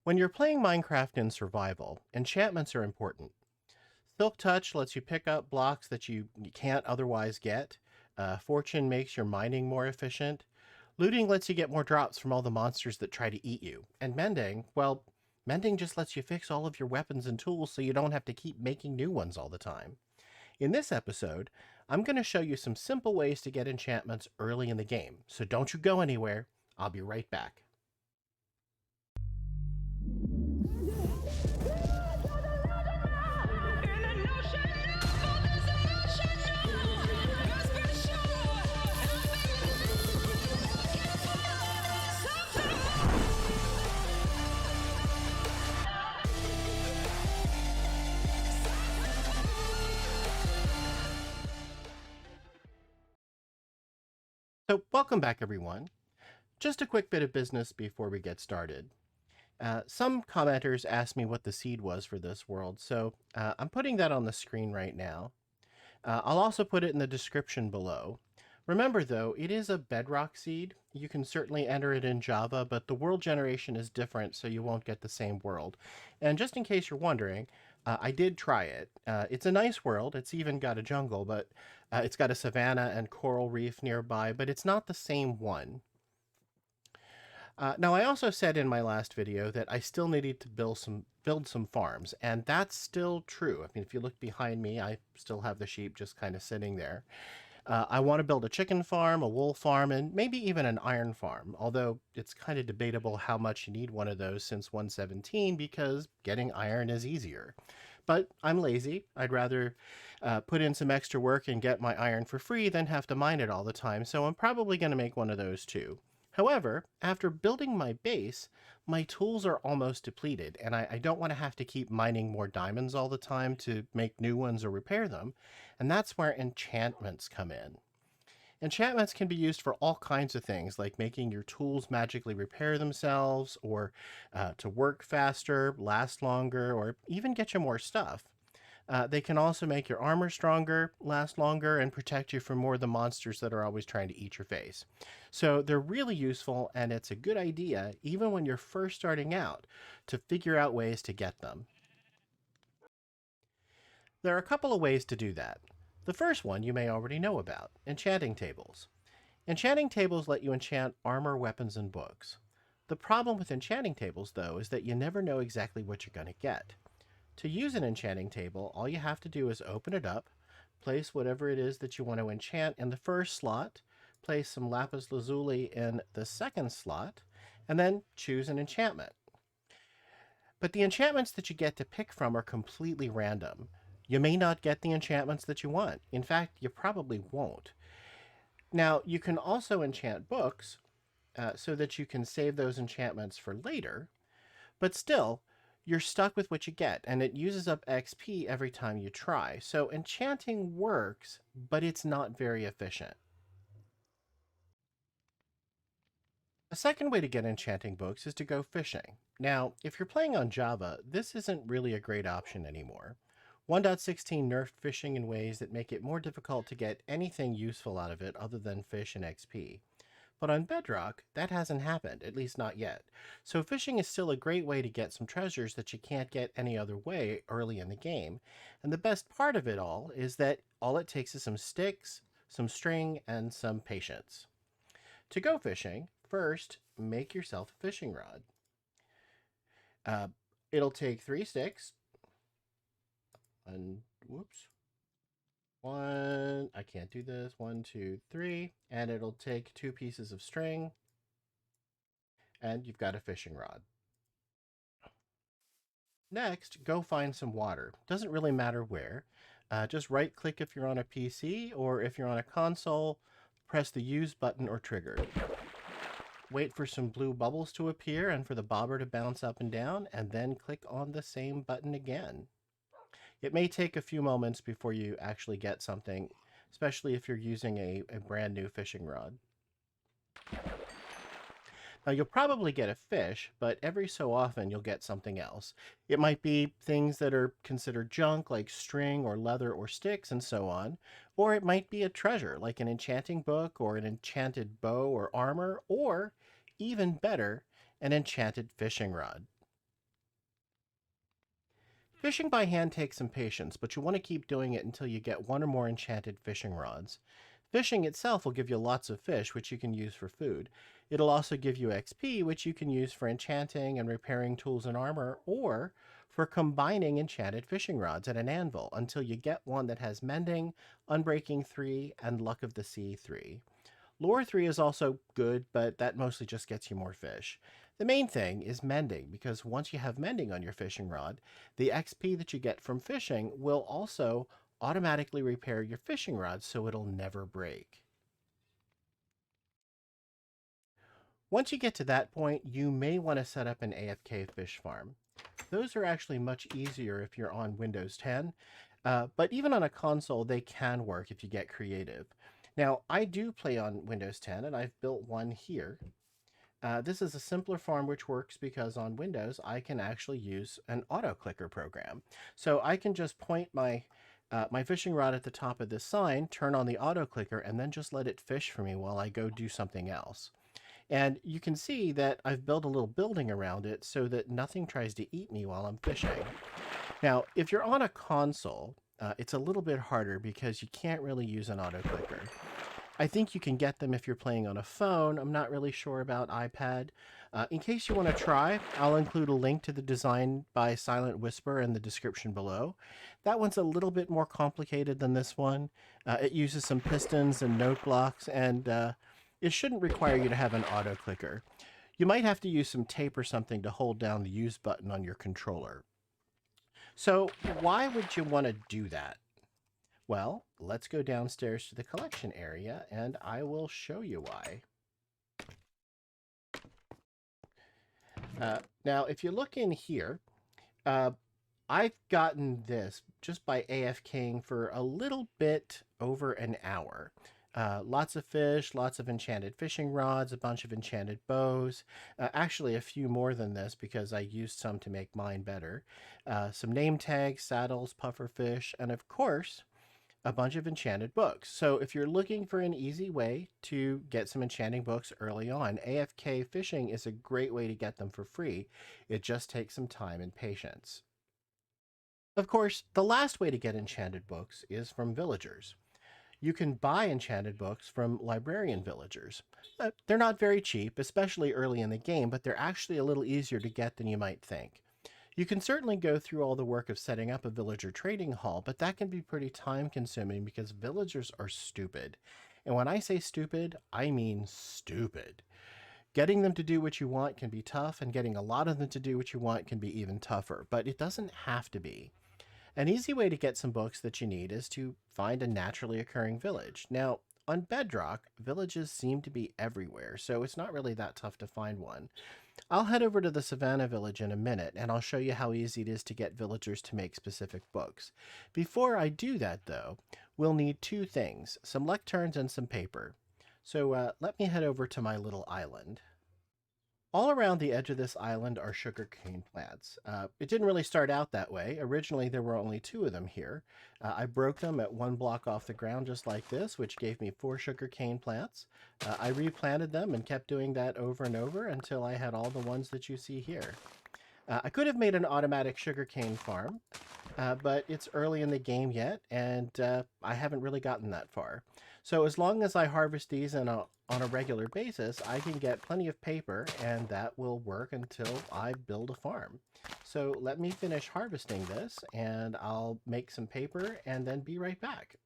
When you're playing Minecraft in survival, enchantments are important. Silk Touch lets you pick up blocks that you can't otherwise get. Fortune makes your mining more efficient. Looting lets you get more drops from all the monsters that try to eat you. And Mending, well, Mending just lets you fix all of your weapons and tools so you don't have to keep making new ones all the time. In this episode, I'm going to show you some simple ways to get enchantments early in the game. So don't you go anywhere. I'll be right back. So welcome back, everyone. Just a quick bit of business before we get started. Some commenters asked me what the seed was for this world, so I'm putting that on the screen right now. I'll also put it in the description below. Remember, though, it is a bedrock seed. You can certainly enter it in Java, but the world generation is different, so you won't get the same world. And just in case you're wondering, I did try it. It's a nice world. It's even got a jungle, but it's got a savanna and coral reef nearby, but it's not the same one. Now, I also said in my last video that I still needed to build some farms, and that's still true. I mean, if you look behind me, I still have the sheep just kind of sitting there. I want to build a chicken farm, a wool farm, and maybe even an iron farm, although it's kind of debatable how much you need one of those since 117 because getting iron is easier. But I'm lazy. I'd rather put in some extra work and get my iron for free than have to mine it all the time, so I'm probably going to make one of those too. However, after building my base, my tools are almost depleted, and I don't want to have to keep mining more diamonds all the time to make new ones or repair them, and that's where enchantments come in. Enchantments can be used for all kinds of things, like making your tools magically repair themselves, or to work faster, last longer, or even get you more stuff. They can also make your armor stronger, last longer, and protect you from more of the monsters that are always trying to eat your face. So they're really useful, and it's a good idea, even when you're first starting out, to figure out ways to get them. There are a couple of ways to do that. The first one you may already know about, enchanting tables. Enchanting tables let you enchant armor, weapons, and books. The problem with enchanting tables, though, is that you never know exactly what you're going to get. To use an enchanting table, all you have to do is open it up, place whatever it is that you want to enchant in the first slot, place some lapis lazuli in the second slot, and then choose an enchantment. But the enchantments that you get to pick from are completely random. You may not get the enchantments that you want. In fact, you probably won't. Now, you can also enchant books so that you can save those enchantments for later, but still, you're stuck with what you get, and it uses up XP every time you try. So enchanting works, but it's not very efficient. A second way to get enchanting books is to go fishing. Now, if you're playing on Java, this isn't really a great option anymore. 1.16 nerfed fishing in ways that make it more difficult to get anything useful out of it other than fish and XP. But on Bedrock, that hasn't happened, at least not yet. So fishing is still a great way to get some treasures that you can't get any other way early in the game. And the best part of it all is that all it takes is some sticks, some string, and some patience. To go fishing, first make yourself a fishing rod. Uh, it'll take 3 sticks, and whoops, I can't do this, 1, 2, 3, and it'll take 2 pieces of string, and you've got a fishing rod. Next, go find some water. Doesn't really matter where. Just right click if you're on a PC, or if you're on a console, press the use button or trigger. Wait for some blue bubbles to appear and for the bobber to bounce up and down, and then click on the same button again. It may take a few moments before you actually get something, especially if you're using a brand new fishing rod. Now, you'll probably get a fish, but every so often you'll get something else. It might be things that are considered junk, like string or leather or sticks and so on, or it might be a treasure, like an enchanting book or an enchanted bow or armor, or even better, an enchanted fishing rod. Fishing by hand takes some patience, but you want to keep doing it until you get one or more enchanted fishing rods. Fishing itself will give you lots of fish, which you can use for food. It'll also give you XP, which you can use for enchanting and repairing tools and armor, or for combining enchanted fishing rods and an anvil until you get one that has Mending, Unbreaking 3, and Luck of the Sea 3. Lure 3 is also good, but that mostly just gets you more fish. The main thing is mending, because once you have mending on your fishing rod, the XP that you get from fishing will also automatically repair your fishing rod so it'll never break. Once you get to that point, you may want to set up an AFK fish farm. Those are actually much easier if you're on Windows 10, but even on a console, they can work if you get creative. Now, I do play on Windows 10, and I've built one here. This is a simpler farm which works because on Windows, I can actually use an auto clicker program. So I can just point my fishing rod at the top of this sign, turn on the auto clicker, and then just let it fish for me while I go do something else. And you can see that I've built a little building around it so that nothing tries to eat me while I'm fishing. Now, if you're on a console, it's a little bit harder because you can't really use an auto clicker. I think you can get them if you're playing on a phone. I'm not really sure about iPad. In case you want to try, I'll include a link to the design by SilentWisperer in the description below. That one's a little bit more complicated than this one. It uses some pistons and note blocks, and it shouldn't require you to have an auto clicker. You might have to use some tape or something to hold down the use button on your controller. So why would you want to do that? Well, let's go downstairs to the collection area and I will show you why. Now, if you look in here, I've gotten this just by AFKing for a little bit over an hour. Lots of fish, lots of enchanted fishing rods, a bunch of enchanted bows, actually a few more than this because I used some to make mine better. Some name tags, saddles, puffer fish, and of course, a bunch of enchanted books. So if you're looking for an easy way to get some enchanting books early on, AFK fishing is a great way to get them for free. It just takes some time and patience. Of course, the last way to get enchanted books is from villagers. You can buy enchanted books from librarian villagers. They're not very cheap, especially early in the game, but they're actually a little easier to get than you might think. You can certainly go through all the work of setting up a villager trading hall, but that can be pretty time consuming because villagers are stupid. And when I say stupid, I mean stupid. Getting them to do what you want can be tough, and getting a lot of them to do what you want can be even tougher, but it doesn't have to be. An easy way to get some books that you need is to find a naturally occurring village. Now, on Bedrock, villages seem to be everywhere, so it's not really that tough to find one. I'll head over to the Savannah Village in a minute, and I'll show you how easy it is to get villagers to make specific books. Before I do that, though, we'll need two things, some lecterns and some paper. So let me head over to my little island. All around the edge of this island are sugarcane plants. It didn't really start out that way. Originally, there were only two of them here. I broke them at one block off the ground just like this, which gave me 4 sugarcane plants. I replanted them and kept doing that over and over until I had all the ones that you see here. I could have made an automatic sugarcane farm, but it's early in the game yet, and I haven't really gotten that far. So as long as I harvest these on a regular basis, I can get plenty of paper, and that will work until I build a farm. So let me finish harvesting this, and I'll make some paper, and then be right back.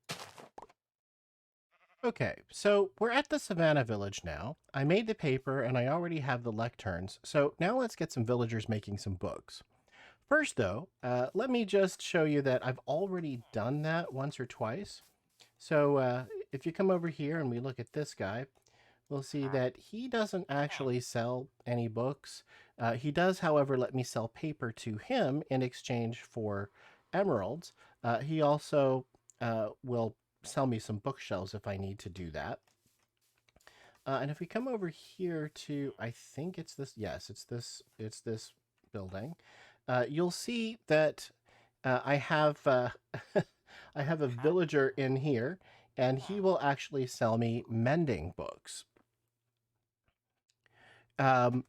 Okay, so we're at the Savannah Village now. I made the paper, and I already have the lecterns, so now let's get some villagers making some books. First, though, let me just show you that I've already done that once or twice. So if you come over here and we look at this guy, we'll see that he doesn't actually sell any books. He does, however, let me sell paper to him in exchange for emeralds. He also will sell me some bookshelves if I need to do that. And if we come over here to, I think it's this, yes, it's this building. You'll see that I have I have a villager in here, and he will actually sell me mending books. Um,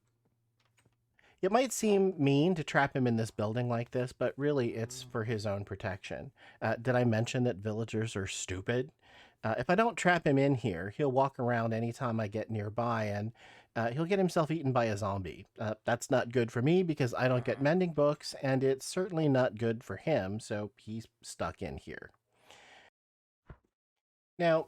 It might seem mean to trap him in this building like this, but really it's for his own protection. Did I mention that villagers are stupid? If I don't trap him in here, he'll walk around anytime I get nearby and he'll get himself eaten by a zombie. That's not good for me because I don't get mending books, and it's certainly not good for him, so he's stuck in here. Now,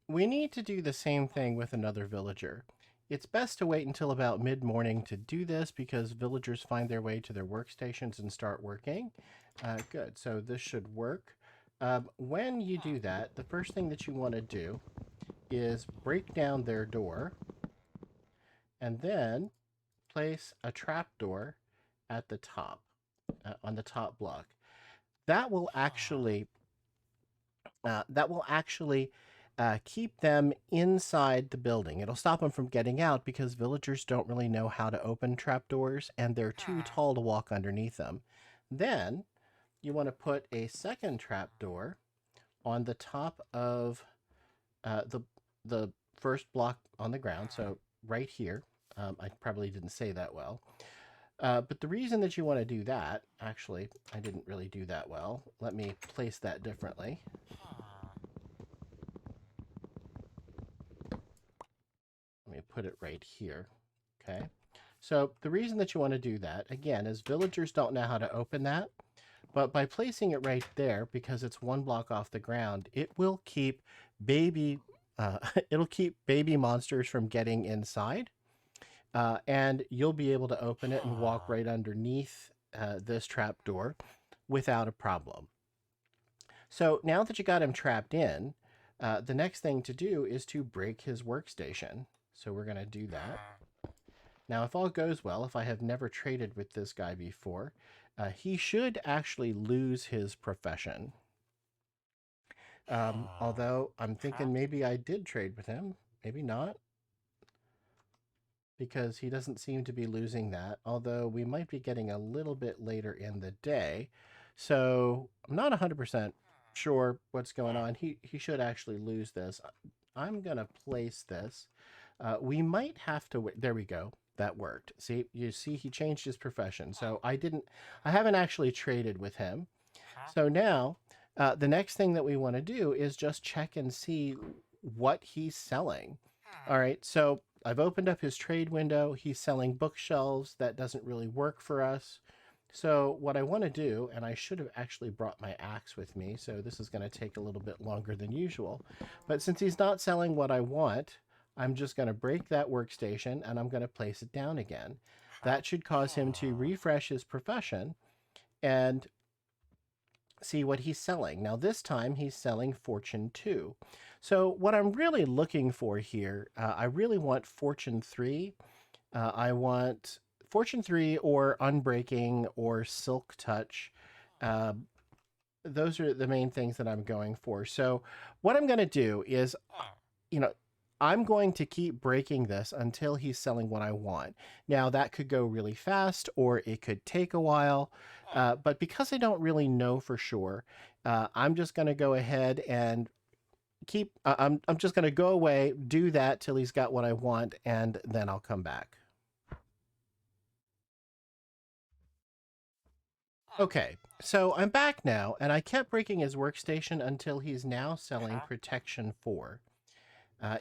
we need to do the same thing with another villager. It's best to wait until about mid-morning to do this because villagers find their way to their workstations and start working. Good, so this should work. When you do that, the first thing that you want to do is break down their door and then place a trapdoor at the top, on the top block. That will actually keep them inside the building. It'll stop them from getting out because villagers don't really know how to open trapdoors and they're too tall to walk underneath them. Then you want to put a second trapdoor on the top of the first block on the ground, so right here. I probably didn't say that well. But the reason that you want to do that, actually, I didn't really do that well. Let me place that differently. Let me put it right here. Okay. So the reason that you want to do that, again, is villagers don't know how to open that. But by placing it right there, because it's one block off the ground, it will keep baby it'll keep baby monsters from getting inside. And you'll be able to open it and walk right underneath this trap door without a problem. So now that you got him trapped in, the next thing to do is to break his workstation. So we're going to do that. Now, if all goes well, if I have never traded with this guy before, he should actually lose his profession. Although I'm thinking maybe I did trade with him. Maybe not. Because he doesn't seem to be losing that, although we might be getting a little bit later in the day. So I'm not 100% sure what's going on. He should actually lose this. I'm going to place this. We might have to wait. There we go. That worked. See, you see he changed his profession. So I haven't actually traded with him. So now the next thing that we want to do is just check and see what he's selling. All right, so I've opened up his trade window. He's selling bookshelves. That doesn't really work for us. So what I want to do, and I should have actually brought my axe with me, so this is going to take a little bit longer than usual. But since he's not selling what I want, I'm just going to break that workstation and I'm going to place it down again. That should cause him to refresh his profession and see what he's selling. Now this time he's selling Fortune 2. So what I'm really looking for here, I really want Fortune 3. I want Fortune 3 or Unbreaking or Silk Touch. Those are the main things that I'm going for. So what I'm going to do is, I'm going to keep breaking this until he's selling what I want. Now, that could go really fast or it could take a while. But because I don't really know for sure, I'm just going to go ahead and I'm just going to go away, do that till he's got what I want, and then I'll come back. Okay, so I'm back now, and I kept breaking his workstation until he's now selling Protection 4.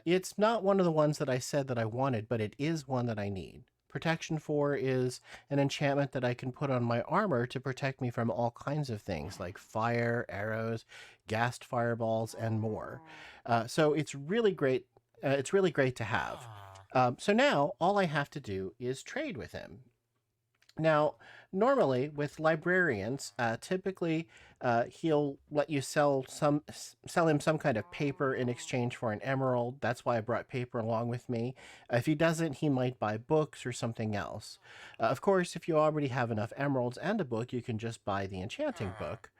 It's not one of the ones that I said that I wanted, but it is one that I need. Protection 4 is an enchantment that I can put on my armor to protect me from all kinds of things like fire, arrows, gassed fireballs, and more. So it's really great. It's really great to have. So now all I have to do is trade with him. Now, normally with librarians, typically he'll let you sell him some kind of paper in exchange for an emerald. That's why I brought paper along with me. If he doesn't, he might buy books or something else. Of course, if you already have enough emeralds and a book, you can just buy the enchanting book.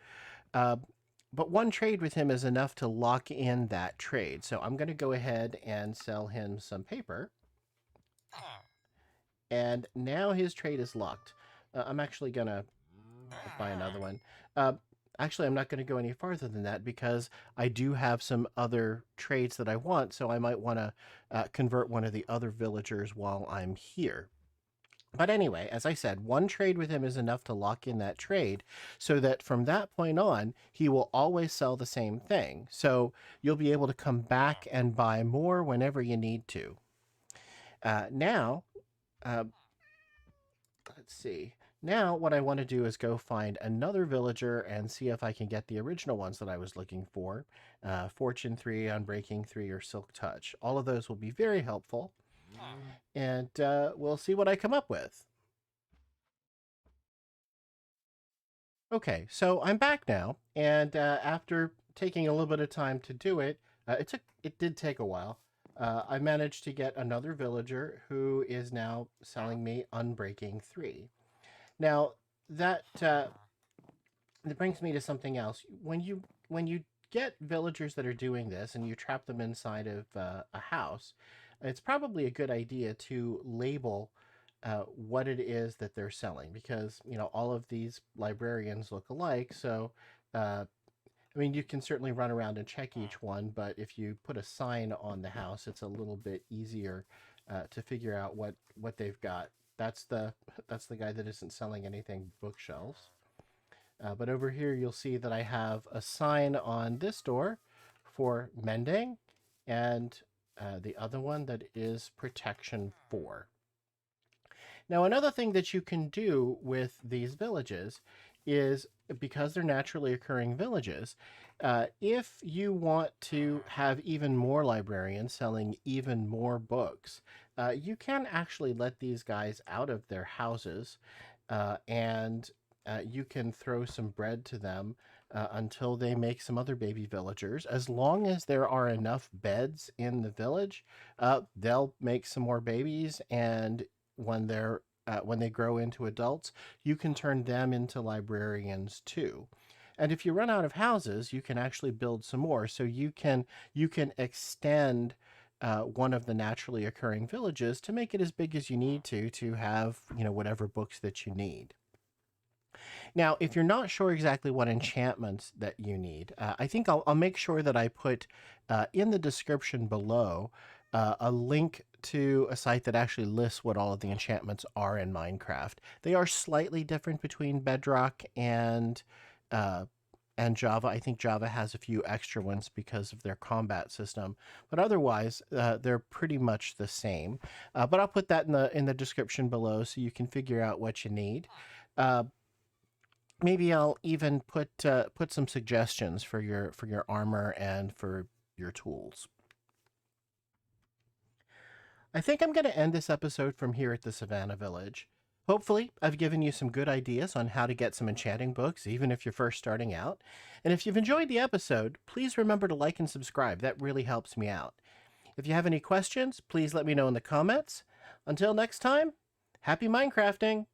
But one trade with him is enough to lock in that trade. So I'm going to go ahead and sell him some paper. And now his trade is locked. I'm actually going to buy another one. Actually, I'm not going to go any farther than that because I do have some other trades that I want, so I might want to convert one of the other villagers while I'm here. But anyway, as I said, one trade with him is enough to lock in that trade so that from that point on, he will always sell the same thing. So you'll be able to come back and buy more whenever you need to. Now, uh, let's see. Now, what I want to do is go find another villager and see if I can get the original ones that I was looking for. Fortune 3, Unbreaking 3, or Silk Touch. All of those will be very helpful. And we'll see what I come up with. Okay, so I'm back now, and after taking a little bit of time to do it, it did take a while. I managed to get another villager who is now selling me Unbreaking 3. Now that brings me to something else. When you get villagers that are doing this and you trap them inside of a house, it's probably a good idea to label what it is that they're selling, because all of these librarians look alike. So I mean, you can certainly run around and check each one, but if you put a sign on the house, it's a little bit easier to figure out what they've got. That's the guy that isn't selling anything, bookshelves. But over here, you'll see that I have a sign on this door for mending, and the other one that is protection 4. Now, another thing that you can do with these villages is, because they're naturally occurring villages, if you want to have even more librarians selling even more books, you can actually let these guys out of their houses and you can throw some bread to them until they make some other baby villagers. As long as there are enough beds in the village, they'll make some more babies, and when they grow into adults, you can turn them into librarians too. And if you run out of houses, you can actually build some more. So you can extend one of the naturally occurring villages to make it as big as you need to have whatever books that you need. Now, if you're not sure exactly what enchantments that you need, I think I'll make sure that I put in the description below a link to a site that actually lists what all of the enchantments are in Minecraft. They are slightly different between Bedrock and Java. I think Java has a few extra ones because of their combat system, but otherwise they're pretty much the same. But I'll put that in the description below so you can figure out what you need. Maybe I'll even put some suggestions for your armor and for your tools. I think I'm going to end this episode from here at the Savannah Village. Hopefully, I've given you some good ideas on how to get some enchanting books, even if you're first starting out. And if you've enjoyed the episode, please remember to like and subscribe. That really helps me out. If you have any questions, please let me know in the comments. Until next time, happy Minecrafting!